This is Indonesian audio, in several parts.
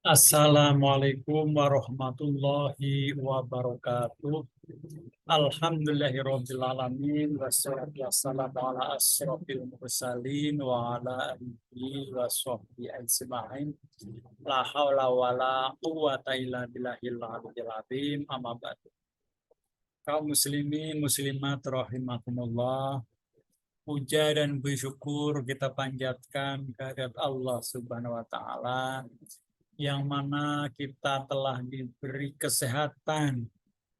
Assalamualaikum warahmatullahi wabarakatuh. Alhamdulillahirabbil alamin wassalatu wassalamu ala asyrofil mursalin wa ala alihi washabbihi ajmain. La haula wala quwata illa billahil aliyyil azim. Amma ba'du. Kaum muslimin muslimat rahimakumullah. Puja dan bersyukur kita panjatkan kehadirat Allah Subhanahu wa taala yang mana kita telah diberi kesehatan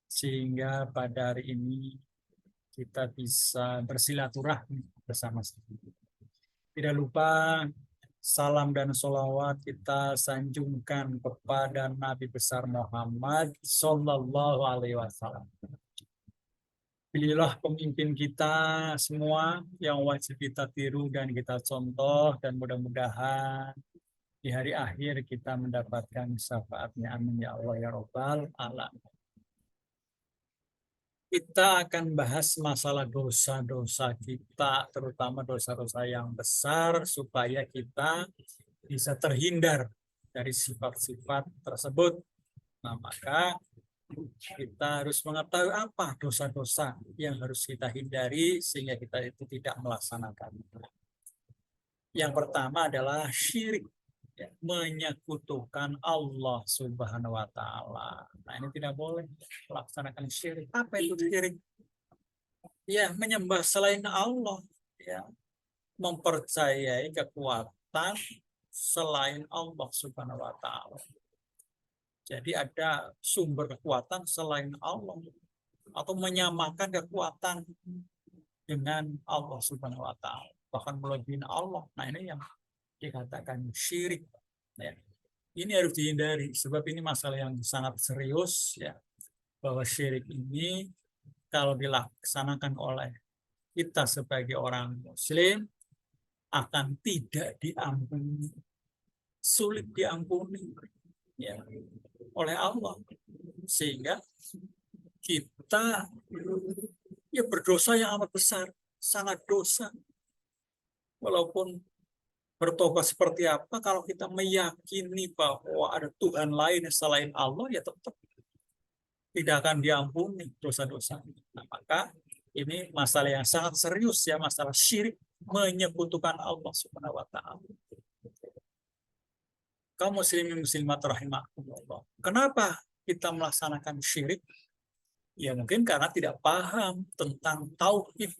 sehingga pada hari ini kita bisa bersilaturahmi bersama-sama. Tidak lupa salam dan sholawat kita sanjungkan kepada Nabi besar Muhammad Sallallahu Alaihi Wasallam. Pilihlah pemimpin kita semua yang wajib kita tiru dan kita contoh, dan mudah-mudahan di hari akhir kita mendapatkan syafaatnya. Amin ya Allah ya Rabbal alamin. Kita akan bahas masalah dosa-dosa kita, terutama dosa-dosa yang besar, supaya kita bisa terhindar dari sifat-sifat tersebut. Nah, maka kita harus mengetahui apa dosa-dosa yang harus kita hindari sehingga kita itu tidak melaksanakan. Yang pertama adalah syirik, ya, menyekutukan Allah Subhanahu wa taala. Nah, ini tidak boleh melaksanakan syirik. Apa itu syirik? Ya, menyembah selain Allah, ya, mempercayai kekuatan selain Allah Subhanahu wa taala. Jadi ada sumber kekuatan selain Allah atau menyamakan kekuatan dengan Allah Subhanahu wa taala, bahkan melebihi Allah. Nah, ini yang dikatakan syirik. Ya. Ini harus dihindari sebab ini masalah yang sangat serius, ya, bahwa syirik ini kalau dilaksanakan oleh kita sebagai orang muslim akan tidak diampuni, sulit diampuni, ya, oleh Allah, sehingga kita ya berdosa yang amat besar, sangat dosa. Walaupun bertobat seperti apa, kalau kita meyakini bahwa ada Tuhan lain selain Allah, ya tetap tidak akan diampuni dosa-dosa. Nah, maka ini masalah yang sangat serius, ya, masalah syirik, menyekutukan Allah Subhanahu wa taala. Kaum muslimin muslimat rahimakumullah. Kenapa kita melaksanakan syirik? Ya mungkin karena tidak paham tentang tauhid,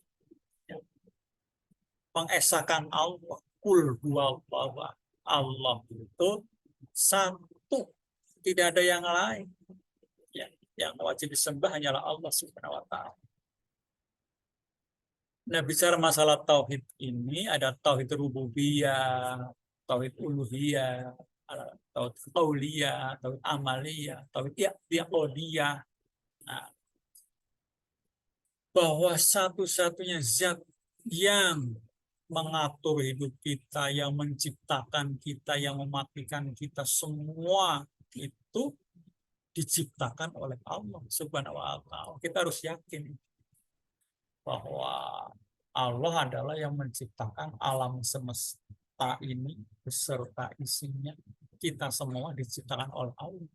ya, pengesakan Allah. Kul huwallahu, Allah itu satu, tidak ada yang lain. Ya, yang wajib disembah hanyalah Allah Subhanahu wa taala. Nah, bicara masalah tauhid ini ada tauhid rububiyah, tauhid uluhiyah, tauhid qauliyah, tauhid amaliyah, tauhid i'tiqadiyah. Nah, bahwa satu-satunya zat yang mengatur hidup kita, yang menciptakan kita, yang mematikan kita, semua itu diciptakan oleh Allah Subhanahu wa taala. Kita harus yakin bahwa Allah adalah yang menciptakan alam semesta ini beserta isinya. Kita semua diciptakan oleh Allah.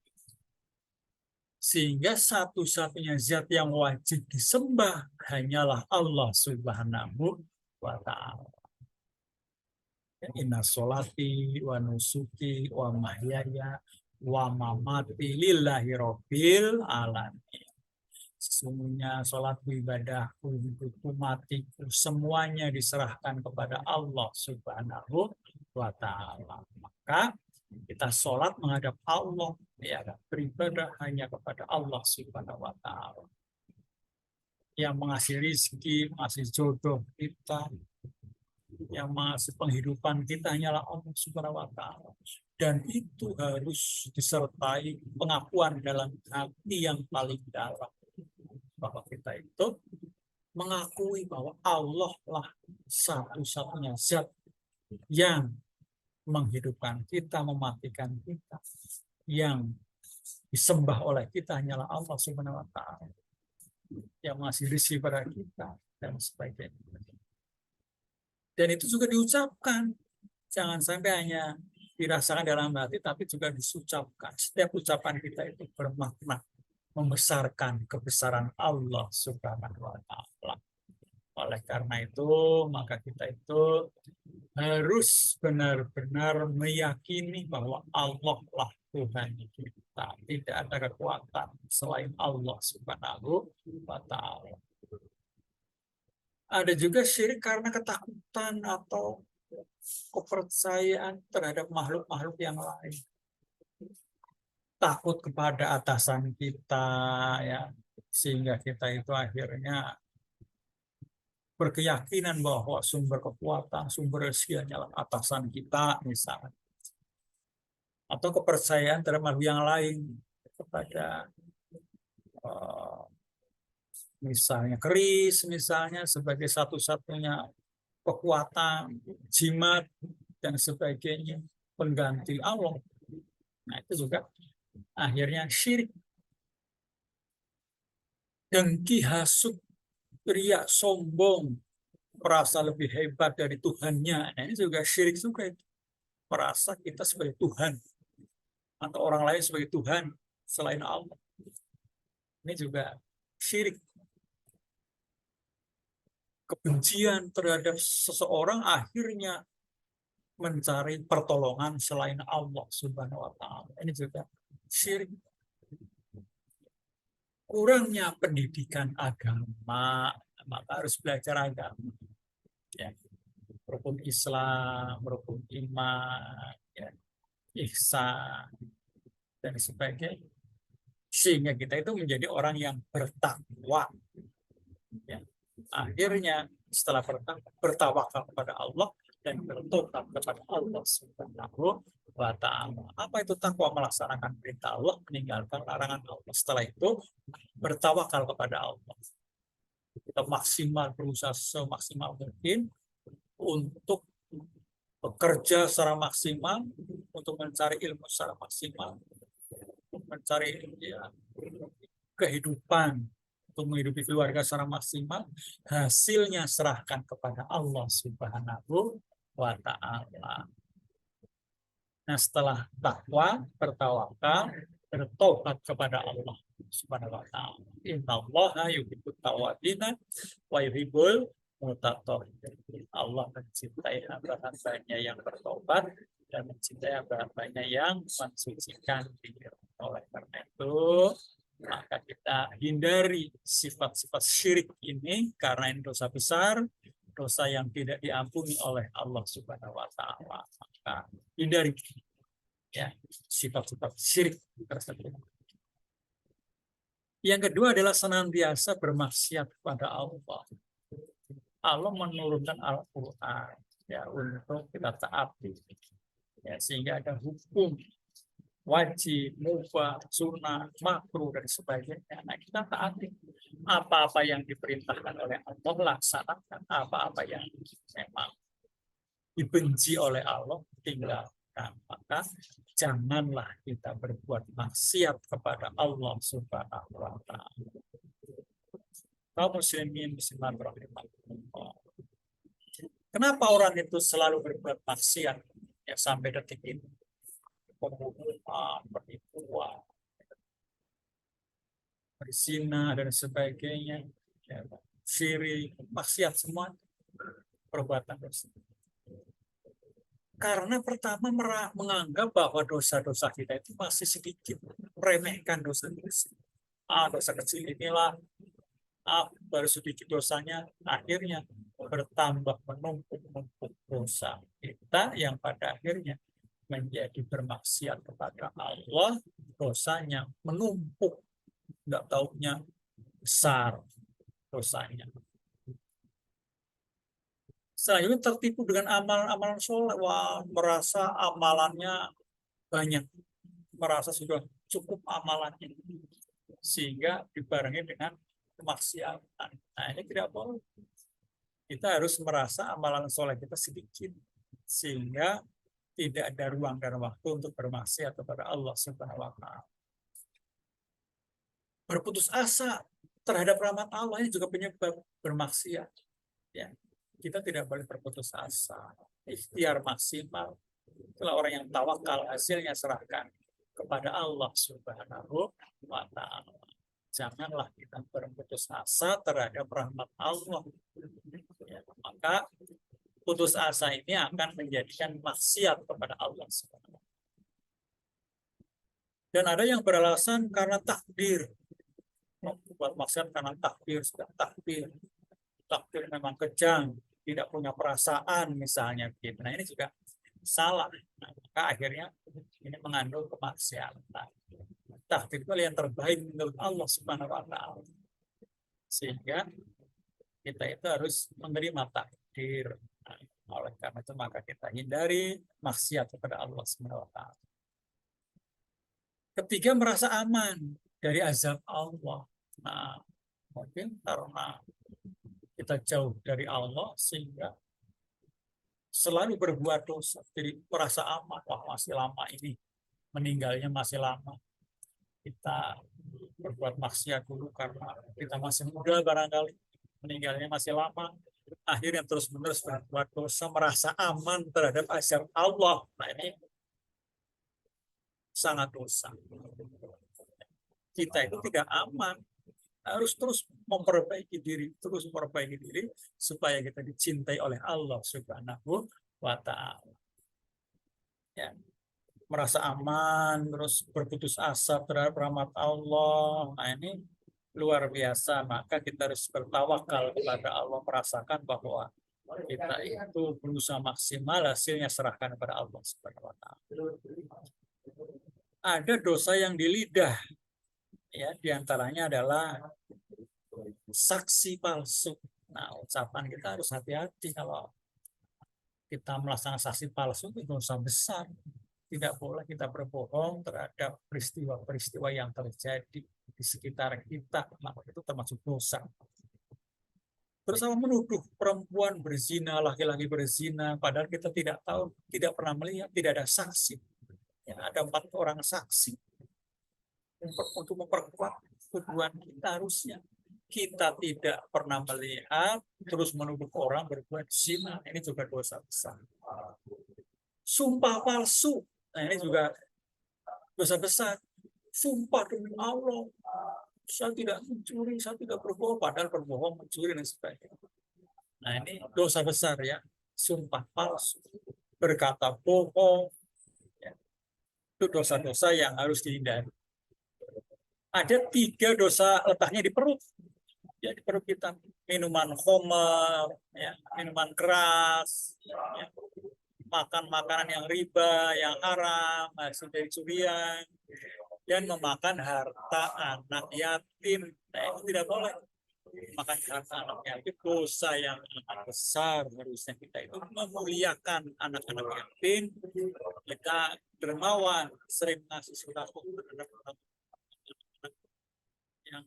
Sehingga satu-satunya zat yang wajib disembah hanyalah Allah Subhanahu wa taala. Inna sholati wa nusuki wa mahyaya wa mamati lillahi rabbil alamin. Sesungguhnya sholatku, ibadahku, hidupku, matiku, semuanya diserahkan kepada Allah Subhanahu wa taala. Maka kita sholat menghadap Allah, ya, beribadah hanya kepada Allah Subhanahu wa taala. Yang mengasih rizki, mengasih jodoh kita, yang mengasih penghidupan kita hanyalah Allah Subhanahu wa taala. Dan itu harus disertai pengakuan dalam hati yang paling dalam, bahwa kita itu mengakui bahwa Allah lah satu-satunya zat yang menghidupkan kita, mematikan kita, yang disembah oleh kita hanyalah Allah Subhanahu wa taala, yang masih rezeki pada kita dan sebagainya. Dan itu juga diucapkan, jangan sampai hanya dirasakan dalam hati, tapi juga disucapkan. Setiap ucapan kita itu bermakna membesarkan kebesaran Allah Subhanahu wa Ta'ala. Oleh karena itu, maka kita itu harus benar-benar meyakini bahwa Allah lah Tuhan kita. Tidak ada kekuatan selain Allah Subhanahu wa Ta'ala. Ada juga syirik karena ketakutan atau kepercayaan terhadap makhluk-makhluk yang lain. Takut kepada atasan kita, ya, sehingga kita itu akhirnya berkeyakinan bahwa sumber kekuatan, sumber rezeki adalah atasan kita, misalnya. Atau kepercayaan terhadap makhluk yang lain, kepada misalnya keris, misalnya sebagai satu-satunya kekuatan, jimat, dan sebagainya, pengganti Allah. Nah, itu juga akhirnya syirik. Dengki, hasut, riak, sombong, merasa lebih hebat dari Tuhannya. Nah, ini juga syirik juga itu. Merasa kita sebagai Tuhan atau orang lain sebagai Tuhan selain Allah. Ini juga syirik. Kebencian terhadap seseorang akhirnya mencari pertolongan selain Allah Subhanahu wa Ta'ala. Ini juga syirik. Kurangnya pendidikan agama, maka harus belajar agama. Ya. Rukun Islam, rukun iman, ya, ihsan, dan sebagainya. Sehingga kita itu menjadi orang yang bertakwa. Ya. Akhirnya setelah bertawakal kepada Allah dan bertobat kepada Allah Subhanahu wa Ta'ala. Apa itu takwa? Melaksanakan perintah Allah, meninggalkan larangan Allah. Setelah itu bertawakal kepada Allah. Kita maksimal, berusaha semaksimal mungkin untuk bekerja secara maksimal, untuk mencari ilmu secara maksimal, untuk mencari kehidupan, untuk menghidupi keluarga secara maksimal. Hasilnya serahkan kepada Allah Subhanahu wa Ta'ala. Nah, setelah takwa, bertawakal, bertobat kepada Allah Subhanahu wa Ta'ala. Innallaha yuhibbut tawwabina wa yuhibbul mutatahhirin. Allah mencintai hamba-hambanya yang bertobat dan mencintai hamba-hambanya yang mensucikan diri. Oleh karena itu, maka kita hindari sifat-sifat syirik ini, karena ini dosa besar, dosa yang tidak diampuni oleh Allah Subhanahu wa Ta'ala. Maka hindari, ya, sifat-sifat syirik tersebut. Yang kedua adalah senantiasa bermaksiat kepada Allah. Allah menurunkan Al-Quran, ya, untuk kita taati, ya, sehingga ada hukum wajib, mubah, sunnah, makruh, dan sebagainya. Nah, kita taati. Apa-apa yang diperintahkan oleh Allah, laksanakan. Apa-apa yang memang dibenci oleh Allah, tinggalkan. Maka janganlah kita berbuat maksiat kepada Allah Subhanahu wa Ta'ala. Kaum muslimin muslimat rahimahullah. Kenapa orang itu selalu berbuat maksiat, ya, sampai detik ini? Pembunuhan, penipuan, berzina, dan sebagainya, ya, syirik, maksiat, semua perbuatan dosa. Karena pertama menganggap bahwa dosa-dosa kita itu masih sedikit, meremehkan dosa-dosa. Dosa kecil inilah, baru sedikit dosanya, akhirnya bertambah, menumpuk dosa kita yang pada akhirnya menjadi bermaksiat kepada Allah. Dosanya menumpuk, nggak taunya besar dosanya. Selanjutnya tertipu dengan amalan-amalan soleh. Wah, merasa amalannya banyak, merasa sudah cukup amalannya, sehingga dibarengi dengan kemaksiatan. Nah, ini tidak boleh. Kita harus merasa amalan soleh kita sedikit, sehingga tidak ada ruang dan waktu untuk bermaksiat kepada Allah Subhanahu wa Ta'ala. Berputus asa terhadap rahmat Allah ini juga penyebab bermaksiat. Ya, kita tidak boleh berputus asa. Ikhtiar maksimal Itulah orang yang tawakal, hasilnya serahkan kepada Allah Subhanahu wa Ta'ala. Janganlah kita berputus asa terhadap rahmat Allah. Ya, maka putus asa ini akan menjadikan maksiat kepada Allah Subhanahu. Dan ada yang beralasan karena takdir. Membuat maksiat karena takdir, sudah takdir. Takdir memang kejam, tidak punya perasaan misalnya. Nah ini juga salah. Nah, maka akhirnya ini mengandung kemaksiatan. Takdir itu yang terbaik menurut Allah Subhanahu wa Ta'ala. Sehingga kita itu harus menerima takdir. Nah, oleh karena itu maka kita hindari maksiat kepada Allah Subhanahu wa Ta'ala. Ketiga, merasa aman dari azab Allah. Nah, mungkin karena kita jauh dari Allah sehingga selalu berbuat dosa, jadi merasa aman. Wah, masih lama ini, meninggalnya masih lama. Kita berbuat maksiat dulu karena kita masih muda barangkali, meninggalnya masih lama. Akhirnya terus-menerus berbuat dosa, merasa aman terhadap azab Allah. Nah ini sangat dosa. Kita itu tidak aman, harus terus memperbaiki diri, supaya kita dicintai oleh Allah Subhanahu wa Ta'ala. Ya, merasa aman, terus berputus asa terhadap rahmat Allah. Nah ini luar biasa. Maka kita harus bertawakal kepada Allah, merasakan bahwa kita itu berusaha maksimal, hasilnya serahkan kepada Allah Subhanahu wa Ta'ala. Ada dosa yang di lidah, ya, diantaranya adalah saksi palsu. Nah, ucapan kita harus hati-hati kalau kita melaksanakan saksi palsu itu dosa besar. Tidak boleh kita berbohong terhadap peristiwa-peristiwa yang terjadi di sekitar kita. Maka itu termasuk dosa. Terus sama menuduh perempuan berzina, laki-laki berzina, padahal kita tidak tahu, tidak pernah melihat, tidak ada saksi. Ya, ada 4 orang saksi untuk memperkuat tuduhan kita. Harusnya kita tidak pernah melihat terus menuduh orang berbuat zina, ini juga dosa besar. Sumpah palsu, nah ini juga dosa besar. Sumpah demi Allah, saya tidak mencuri, saya tidak berbohong, padahal berbohong, mencuri dan sebagainya. Nah ini dosa besar ya, sumpah palsu, berkata bohong, ya. Itu dosa-dosa yang harus dihindari. Ada 3 dosa letaknya di perut. Ya, di perut kita. Minuman khamar, ya, minuman keras, ya, makan makanan yang riba, yang haram, hasil dari curian, dan memakan harta anak yatim. Nah, itu tidak boleh. Makan harta anak yatim dosa yang amat besar. Harusnya kita itu memuliakan anak-anak yatim, kita dermawan, sering ngasih sembako terhadap yang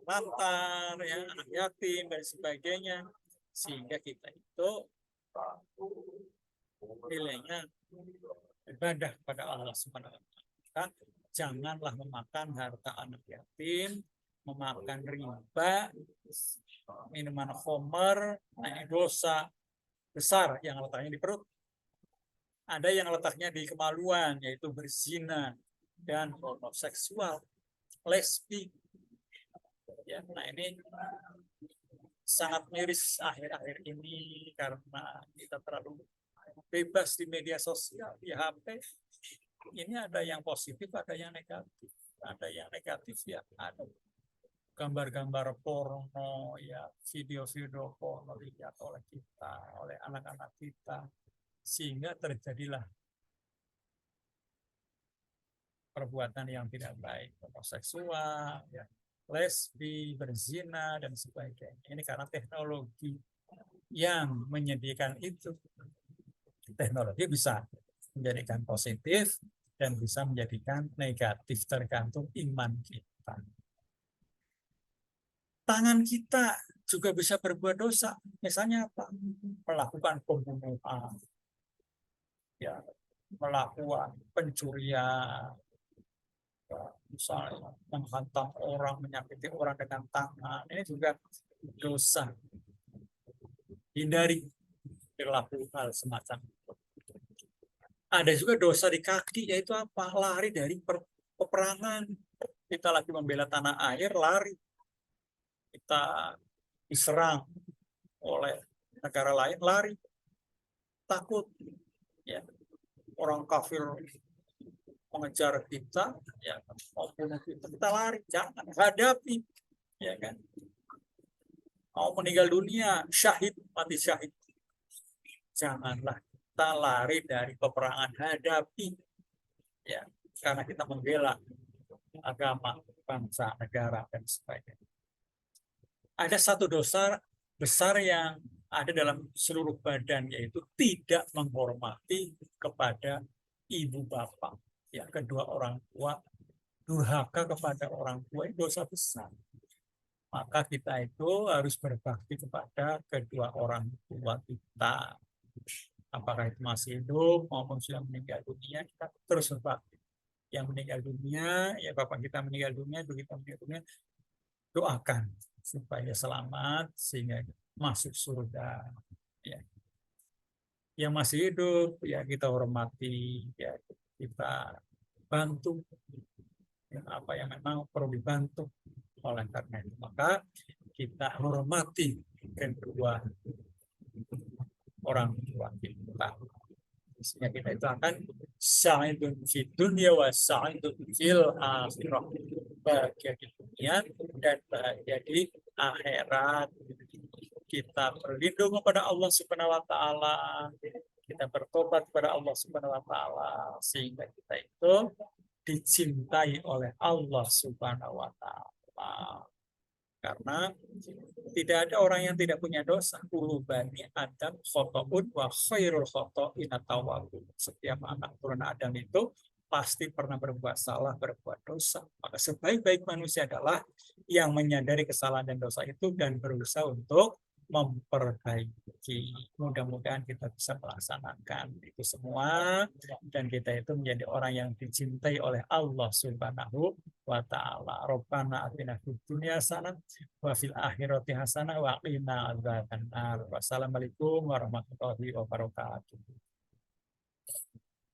lantar, ya, anak yatim dan sebagainya, sehingga kita itu nilainya ibadah pada Allah Subhanahu wa Ta'ala. Janganlah memakan harta anak yatim, memakan riba, minuman khamar. Nah, ini dosa besar yang letaknya di perut. Ada yang letaknya di kemaluan, yaitu berzina dan homoseksual, lesbi. Ya, nah ini sangat miris akhir-akhir ini karena kita terlalu bebas di media sosial, di HP. Ini ada yang positif, ada yang negatif. Ada yang negatif ya, ada gambar-gambar porno, ya, video-video porno dilihat oleh kita, oleh anak-anak kita, sehingga terjadilah perbuatan yang tidak baik, homoseksual, ya, lesbi, berzina, dan sebagainya. Ini karena teknologi yang menyediakan itu. Teknologi bisa menjadikan positif dan bisa menjadikan negatif, tergantung iman kita. Tangan kita juga bisa berbuat dosa. Misalnya apa? Melakukan pembunuhan, ya, melakukan pencurian, misalnya menghantam orang, menyakiti orang dengan tangan, ini juga dosa. Hindari perilaku hal semacam itu. Ada juga dosa di kaki, yaitu apa? Lari dari peperangan. Kita lagi membela tanah air, lari. Kita diserang oleh negara lain, lari. Takut. Ya, orang kafir mengejar kita, ya, mau bunuh kita lari. Jangan, hadapi. Ya kan? Mau meninggal dunia, syahid, mati syahid. Janganlah kita lari dari peperangan, hadapi. Ya, karena kita membela agama, bangsa, negara, dan sebagainya. Ada satu dosa besar yang ada dalam seluruh badan, yaitu tidak menghormati kepada ibu bapak. Ya, kedua orang tua, durhaka kepada orang tua itu dosa besar. Maka kita itu harus berbakti kepada kedua orang tua kita. Apakah itu masih hidup maupun sudah meninggal dunia, kita terus berbakti. Yang meninggal dunia, ya bapak kita meninggal dunia, ibu kita meninggal dunia, doakan supaya selamat sehingga masuk surga. Ya. Yang masih hidup, ya kita hormati, ya kita bantu, ya, apa yang memang perlu dibantu. Oleh karena itu, maka kita hormati kedua orang tua kita. Sehingga kita itu akan sa'idun fi dunia wa sa'idun fil akhirah. Bahagia di dunia dan bahagia di akhirat. Kita berlindung kepada Allah Subhanahu wa taala. Kita bertobat kepada Allah Subhanahu wa taala sehingga kita itu dicintai oleh Allah Subhanahu wa taala. Karena tidak ada orang yang tidak punya dosa. Kullu bani Adam khotoun wa khairul khotoin at-tawwabun. Setiap anak turun Adam itu pasti pernah berbuat salah, berbuat dosa. Maka sebaik-baik manusia adalah yang menyadari kesalahan dan dosa itu dan berusaha untuk memperbaiki. Mudah-mudahan kita bisa melaksanakan itu semua dan kita itu menjadi orang yang dicintai oleh Allah Subhanahu wa taala. Rabbana atina fid dunya hasanah wa fil akhirati hasanah wa qina adzabannar. Wassalamualaikum warahmatullahi wabarakatuh.